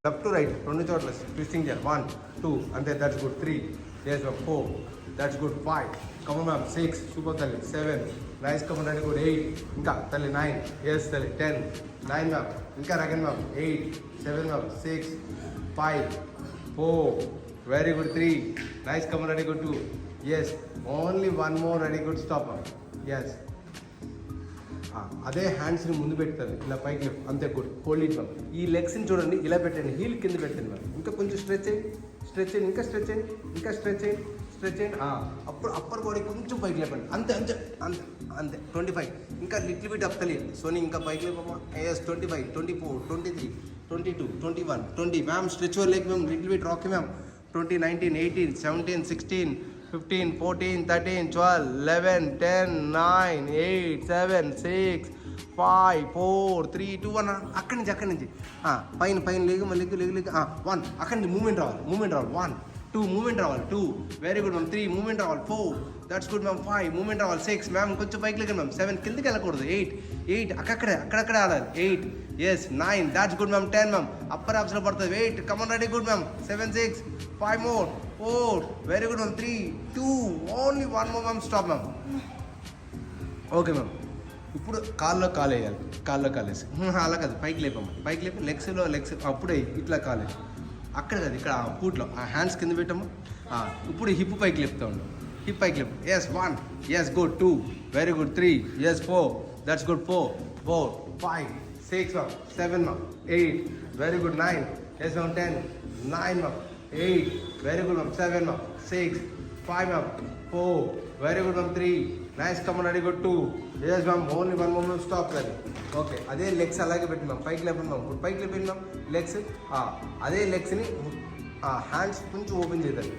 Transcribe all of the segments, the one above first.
left to right, 2 chotla twisting here. 1, 2, and then that's good. 3, yes ma'am. 4, that's good. 5, come on ma'am. 6, super tally. 7, nice, come on, very good. 8, inka tally. 9, yes tally. 10, 9 ma'am. Inka again ma'am. 8, 7 ma'am. 6, 5, 4, very good. 3, nice, come on, very good. 2, yes, only one more, very good. Stop ma'am. Yes. అదే హ్యాండ్స్ని ముందు పెడతాను ఇలా పైకి అంతే good. Hold it ma'am. ఈ లెగ్స్ని చూడండి, ఇలా పెట్టండి, హీల్ కింద పెట్టండి మ్యామ్. ఇంకా కొంచెం స్ట్రెచ్ చేయండి, స్ట్రెచ్ చేయండి, ఇంకా స్ట్రెచ్ చేయండి, ఇంకా స్ట్రెచ్ చేయండి, స్ట్రెచ్ చేయండి. అప్పుడు అప్పర్ బాడీ కొంచెం పైకి లేపండి, అంతే అంతే అంతే అంతే. 25, ఇంకా లిటిల్ బిట్ అప్ తెలియదు సోని, ఇంకా పైకి లేపమ్మా. Yes 25, 24, 23, 22, 21, 20 ma'am. Stretch your leg ma'am, little bit rock ma'am. 20, 19, 18, 17, 16, 15, 14, 13, 12, 11, 10, 9, 8, 7, 6, 5, 4, 3, 2, 1. అక్కడి నుంచి పైన లేగు మళ్ళీ లేగు 1. అక్కడి నుంచి మూమెంట్ రావాలి 1, 2 మూమెంట్ రావాలి 2, వెరీ గుడ్ మ్యామ్. 3 మూమెంట్ రావాలి 4, దట్స్ గుడ్ మ్యామ్. 5 మూమెంట్ రావాలి 6 మ్యామ్. కొంచెం పైకి లేకండి మ్యామ్. 7 కిందకి వెళ్ళకూడదు. 8 అక్కడక్కడే ఆడాలి. 8, yes 9, that's good ma'am. 10 ma'am. Upper ఆప్స్లో పడుతుంది. 8, come on ready, good ma'am. 7, 6, 5 more, 4, very good ma'am. 3, 2, only 1 more ma'am. Stop ma'am. Okay ma'am. ఇప్పుడు కాల్లో కాలు వేయాలి, కాల్లో కాలేసి అలా కాదు, పైకి లేపమ్మా. పైకి లేపి లెగ్స్ అప్పుడే ఇట్లా కాలేసి అక్కడ కాదు, ఇక్కడ పూట్లో హ్యాండ్స్ కింద పెట్టమ్మా. ఇప్పుడు హిప్ పైకి లేపుతా ఉండు, హిప్ పైకి లేపు. Yes 1, yes good. 2, very good. 3, yes 4, that's good. 4, 5, 6 ma'am. 7 ma'am. 8, very good. 9, yes ma'am. 10, 9 ma'am. 8, very good ma'am. 7 ma'am. 6, 5 ma'am. 4, very good ma'am. 3, nice, come on ready, good. 2, yes ma'am. Only 1 more ma'am. Stop అది. Okay, అదే legs అలాగే పెట్టి ma'am. పైకి లేపండి ma'am. ఇప్పుడు పైకి లేపండి ma'am legs. అదే లెగ్స్ని హ్యాండ్స్ కొంచెం ఓపెన్ చేద్దాం.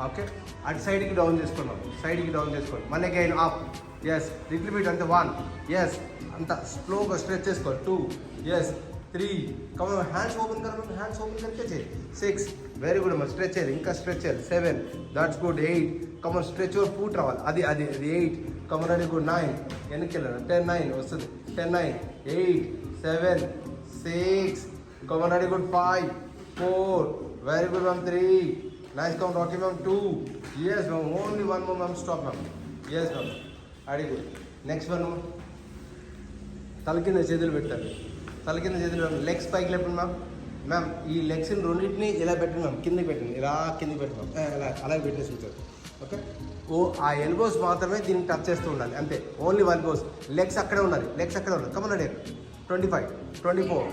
ఓకే, అటు సైడ్కి డౌన్ చేసుకున్నాం, సైడ్కి డౌన్ చేసుకోండి. మళ్ళీ again up. Yes little bit అంతే. 1, ఎస్ అంత స్లోగా స్ట్రెచ్ చేసుకోండి. 2, ఎస్ 3, కమన్ హ్యాండ్స్ ఓపెన్ కరండి, హ్యాండ్స్ ఓపెన్ కరికే చేయి. 6, వెరీ గుడ్ అమ్మా. స్ట్రెచ్ చేయాలి, ఇంకా స్ట్రెచ్ చేయాలి. 7, that's good. 8, come on stretch your foot రావాలి. అది 8, కమన్ రెడీ, గుడ్. 9, వెనక్కి వెళ్ళాను. 10, 9 వస్తుంది. 10, 9, 8, 7, 6, come on ready, good. 5, 4, very good ma'am. 3, nice, come on రాకీ ma'am. 2, yes ma'am. Only 1 more ma'am. Stop ma'am. Yes ma'am. అడి గుడ్. నెక్స్ట్ వన్ తల కింద చేతులు పెట్టాలి, తల కింద చేతులు పెట్టండి. లెగ్స్ పైకి లేపండి మ్యామ్. మ్యామ్ ఈ లెగ్స్ని రెండింటిని ఇలా పెట్టండి మ్యామ్. కిందకి పెట్టండి, ఇలా కిందకి పెట్టండి మ్యామ్. అలాగే పెట్టేసి ఉంచారు. ఓకే, ఆ ఎల్బోస్ మాత్రమే దీనికి టచ్ చేస్తూ ఉండాలి, అంతే. Only elbows. లెగ్స్ అక్కడే ఉండాలి, లెగ్స్ అక్కడే ఉండాలి. Come on ready. 25, 24,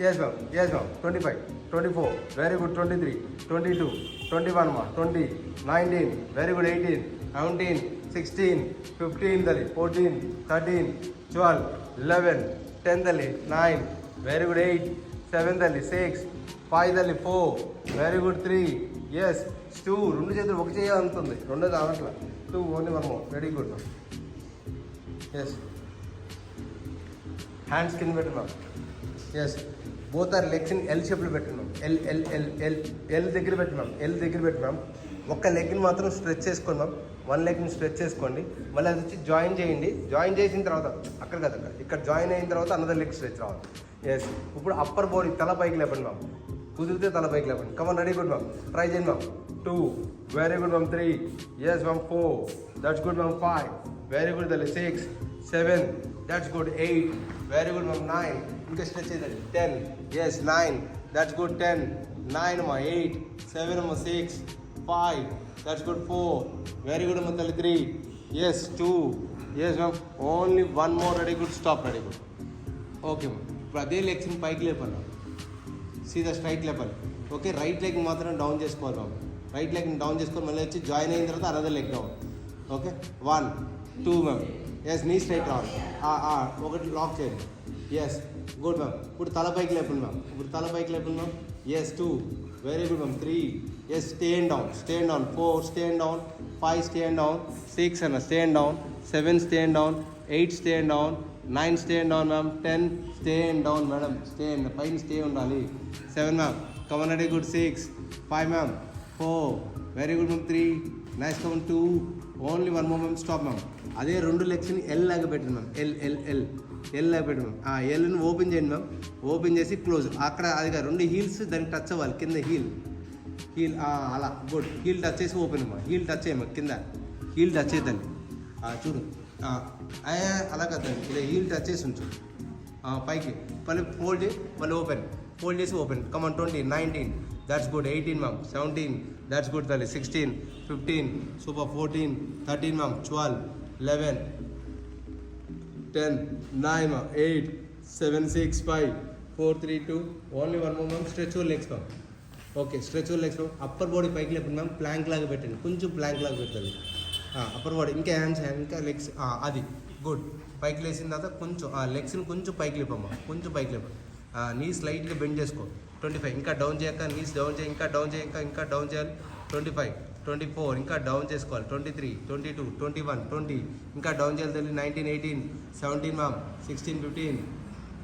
yes ma'am. Yes ma'am. 25, 24, very good. 23, 22, 21 మా. 20, 19, వెరీ గుడ్. 18, 17, 16, 15 తల్లి. 14, 13, 12, 11, 10 తల్లి. 9, వెరీ గుడ్. 8, 7 తల్లి. 6, 5 తల్లి. 4, వెరీ గుడ్. 3, ఎస్ 2, 2 చేతులు ఒక చేయ అంతుంది, రెండోది అవట్ల. 2, only 1 more, very good. Yes hands కింద పెట్టినాం. ఎస్ బోత్ ఆర్ లెగ్స్ని ఎల్ షేప్లో పెట్టినాం. ఎల్ దగ్గర పెట్టినాం, ఎల్ దగ్గర పెట్టినాం. ఒక్క లెగ్ని మాత్రం స్ట్రెచ్ చేసుకోండి మ్యామ్. 1 లెగ్ని స్ట్రెచ్ చేసుకోండి. మళ్ళీ అది వచ్చి జాయిన్ చేయండి. జాయిన్ చేసిన తర్వాత అక్కడ కదా, ఇక్కడ జాయిన్ అయిన తర్వాత అనదర్ లెగ్ స్ట్రెచ్ రావాలి. ఎస్ ఇప్పుడు అప్పర్ బాడీ తల పైకి లేపండి మ్యామ్. కుదిరితే తల పైకి లేపండి. Come on ready, good ma'am. Try చేయండి ma'am. 2, very good ma'am. 3, yes ma'am. 4, that's good ma'am. 5, very good తల్లి. 6, 7, that's good. 8, very good ma'am. 9, ఇంకా స్ట్రెచ్ చేయండి. 10, ఎస్ 9, దట్స్ గుడ్. 10, 9 అమ్మా. 8, 7 అమ్మా. 6, 5, దట్స్ గుడ్. 4, వెరీ గుడ్ అమ్మా తల్లి. 3, yes 2, yes ma'am. Only 1 more, ready good. Stop, ready good. Okay ma'am. ఇప్పుడు అదే లెగ్స్ని పైకి లేపాలి, సీదా స్ట్రైట్ లేపాలి. ఓకే, రైట్ లెగ్ మాత్రం డౌన్ చేసుకోవాలి మ్యామ్. రైట్ లెగ్ని డౌన్ చేసుకొని మళ్ళీ వచ్చి జాయిన్ అయిన తర్వాత another leg down. Okay, 1, 2 ma'am. Yes knee straight రావాలి. ఒకటి లాక్ చేయండి. Yes good ma'am. ఇప్పుడు తల పైకి లేపండి మ్యామ్. ఇప్పుడు తల పైకి లేపండి ma'am. Yes 2, very good ma'am. 3, yes stand down, stand down. 4, stand down. 5, stand down. 6 అన్న stand down. 7, stand down. 8, stand down. 9, stand down ma'am. 10, stand down madam. Stand పైన స్టే ఉండాలి. 7 ma'am. Come on ready, good. 6, 5 ma'am. 4, very good ma'am. 3, nice, come on. 2, only 1 more ma'am. Stop ma'am. అదే రెండు లెగ్స్ని L లాగా పెట్టండి ma'am. L లాగా పెట్టండి ma'am. ఎల్ని open చేయండి ma'am. Open చేసి క్లోజ్. అక్కడ అది రెండు హీల్స్ దానికి టచ్ అవ్వాలి. కింద హీల్ అలా గుడ్. హీల్ టచ్ చేసి ఓపెన్ అమ్మా. హీల్ టచ్ చేయమ్మా. కింద హీల్ టచ్ చేద్దండి. చూడు అలా కదండి. ఇలా హీల్ టచ్ చేసి ఉంచు. పైకి మళ్ళీ ఫోల్డ్ చేసి మళ్ళీ ఓపెన్. ఫోల్డ్ చేసి open. Come on 20, 19, that's good. 18 ma'am. 17, that's good తల్లి. 16, 15, super. 14, 13 ma'am. 12, 11, 10, 9 ma'am. 8, 7, 6, 5, 4, 3, 2, only one more ma'am. Stretch your legs ma'am. Okay, stretch your legs ma'am. Upper body పైకి లేపండి మ్యామ్. ప్లాంక్ లాగా పెట్టండి. కొంచెం ప్లాంక్ లాగా పెట్టండి. అప్పర్ బాడీ ఇంకా హ్యాండ్స్ ఇంకా లెగ్స్. అది గుడ్. పైకి లేచిన తర్వాత కొంచెం లెగ్స్ని కొంచెం పైకి లేపమ్మా. కొంచెం పైకి లేప. నీస్ లైట్గా బెండ్ చేసుకో. 25 ఇంకా డౌన్ చేయక. నీస్ డౌన్ చేయి. ఇంకా డౌన్ చేయి. ఇంకా డౌన్ చేయాలి. 25, 24 ఇంకా డౌన్ చేసుకోవాలి. 23, 22, 21, 20 ఇంకా డౌన్ చేయాలి తల్లి. 19, 18, 17 మ్యామ్. 16, 15,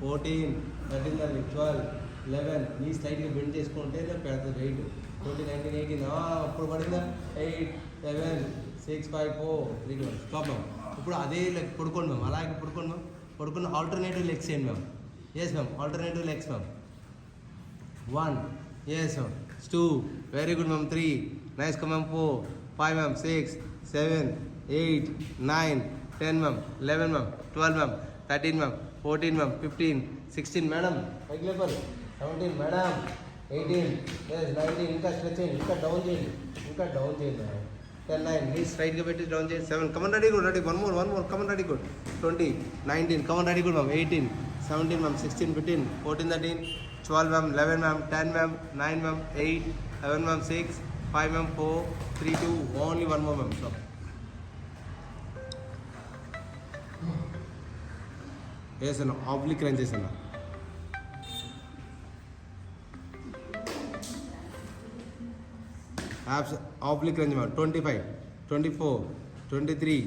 14, 13 తల్లి. 12, 11 నీస్ లైట్గా బెండ్ చేసుకుంటే పెడుతుంది వెయిట్. 20, 19, 18 అప్పుడు పడిందా. 8, 7, 6, 5, 4, 3, 2, 1 స్టాప్ మ్యామ్. ఇప్పుడు అదే లెగ్ పడుకోండి మ్యామ్. అలాగే పడుకోండి మ్యామ్. పడుకున్న ఆల్టర్నేటివ్ లెగ్స్ చేయండి ma'am. Yes ma'am. Alternative legs ma'am. 1, yes ma'am. 2, very good ma'am. 3, nice come ma'am. 4, 5 ma'am. 6, 7, 8, 9, 10 ma'am. 11 ma'am. 12 ma'am. 13 ma'am. 14 ma'am. 15, 16 madam. 17 madam. 18, yes. 19 ఇంకా స్ట్రెచ్ చేయండి. ఇంకా డౌన్ చేయండి. ఇంకా డౌన్ చేయండి. 10, 9 నీ స్ట్రైట్గా పెట్టి డౌన్ చేయండి. 7 come on ready good. Ready. One more come on ready good. 20, 19 come on ready good ma'am. 18, 17 ma'am. 16, 15, 14, 13, 12 ma'am. 11 ma'am. 10 ma'am. 9 ma'am. 8, 7 ma'am. 6, 5 ma'am. 4, 3, 2, only one more ma'am. Stop. Yes sir. Oblique crunches sir. Abs oblique crunch ma'am. 25, 24, 23,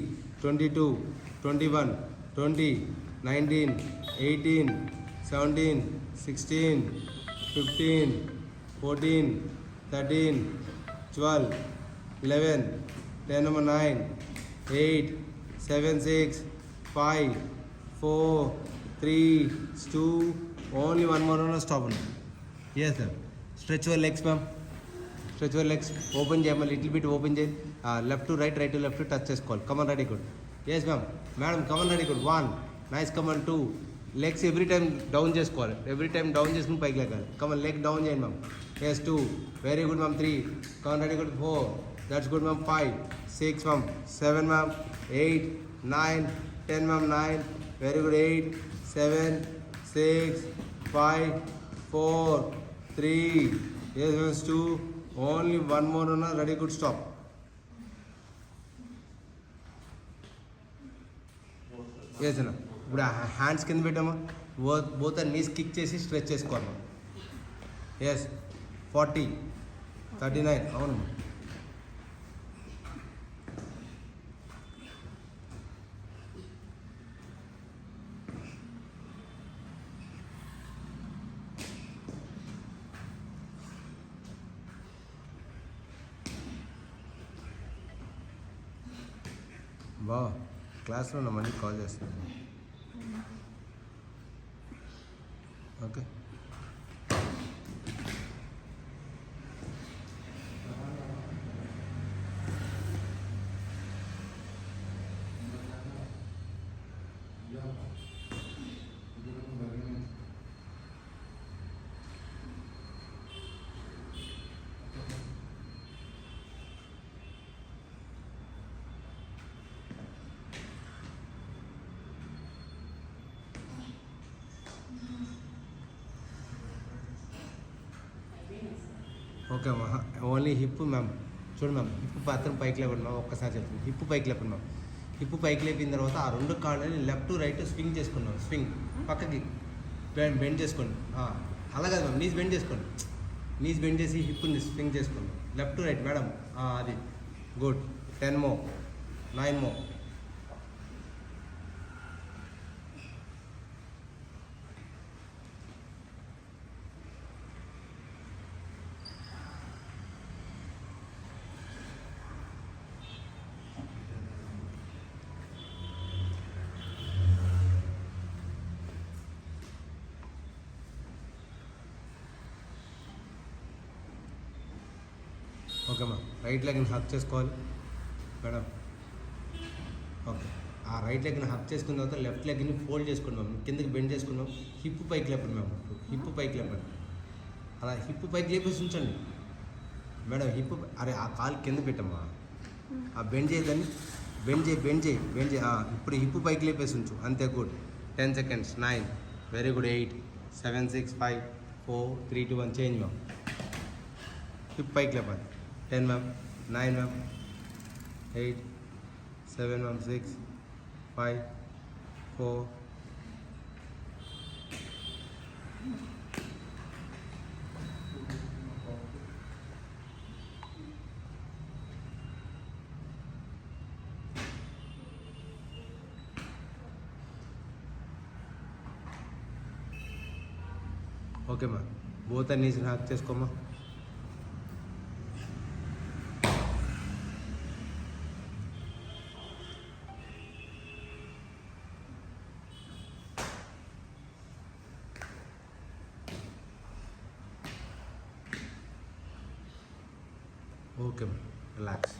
22, 21, 20, 19, 18, 17, 16, 15, 14, 13, 12, 11, 10 number 9, 8, 7, 6, 5, 4, 3, 2, only one more on stop. Yes sir. Stretch your legs ma'am. Stretch your legs. Open jam a little bit. Open jam. Left to right, right to left to touch this call. Come on, ready good. Yes ma'am. Madam, come on, ready good. 1, nice. Come on. 2, legs every time down చేసుకోవాలి. Every time down చేసుకుని పైకి లేకాలి. Come on leg down చేయండి ma'am. Yes 2, very good ma'am. 3, come on ready good. 4, that's good ma'am. 5, 6 ma'am. 7 ma'am. 8, 9, 10 ma'am. 9, very good. 8, 7, 6, 5, 4, 3, yes 2, only one more ఉన్నా. Ready good. Stop. Yes అన్న. ఇప్పుడు hands కింద పెట్టామా. Both knees kick చేసి stretch చేసుకోవాలి. Yes 40, 39 అవును. బా క్లాస్లో నా మళ్ళీ కాల్ చేస్తాను. ఓకే. ఓకే అమ్మా. Only hip ma'am. చూడు మ్యామ్, హిప్ మాత్రం పైకి లేపండి మ్యామ్. ఒక్కసారి చెప్తాను. హిప్ పైకి లేపండి మ్యామ్. హిప్ పైకి లేపిన తర్వాత ఆ రెండు కాళ్ళని లెఫ్ట్ రైట్ స్వింగ్ చేసుకున్నాం. స్వింగ్ పక్కకి బెండ్ చేసుకోండి. అలా కాదు మ్యామ్, నీస్ బెండ్ చేసుకోండి. నీస్ బెండ్ చేసి హిప్ని స్వింగ్ చేసుకోండి. Left right madam. అది గుడ్. 10 మో. 9 మో. Okay ma'am. రైట్ లెగ్ని హక్ చేసుకోవాలి మేడం. ఓకే. ఆ రైట్ లెగ్ని హక్ చేసుకున్న తర్వాత లెఫ్ట్ లెగ్ని ఫోల్డ్ చేసుకున్నాం, కిందకి బెండ్ చేసుకున్నాం. హిప్ పైకి లేపండి మ్యామ్. హిప్ పైకి లేపండి. అలా హిప్ పైకి లేపేసి ఉంచండి మేడం. హిప్ అరే ఆ కాలు కింద పెట్టమ్మా. ఆ బెండ్ చేయదని బెండ్ చేయి. ఇప్పుడు హిప్ పైకి లేపేసి ఉంచు. అంతే, good. 10 seconds. 9. Very good. 8 7 6 5 4 3 2 1 change ma'am. Hip పైకి లేపాలి. 10 మ్యామ్. 9 మ్యామ్. 8 7 మ్యామ్. 6 5 4. ఓకే మా. బోత్ నీస్ హ్యాక్ చేసుకోమా. ఓకే మా. రిలాక్స్.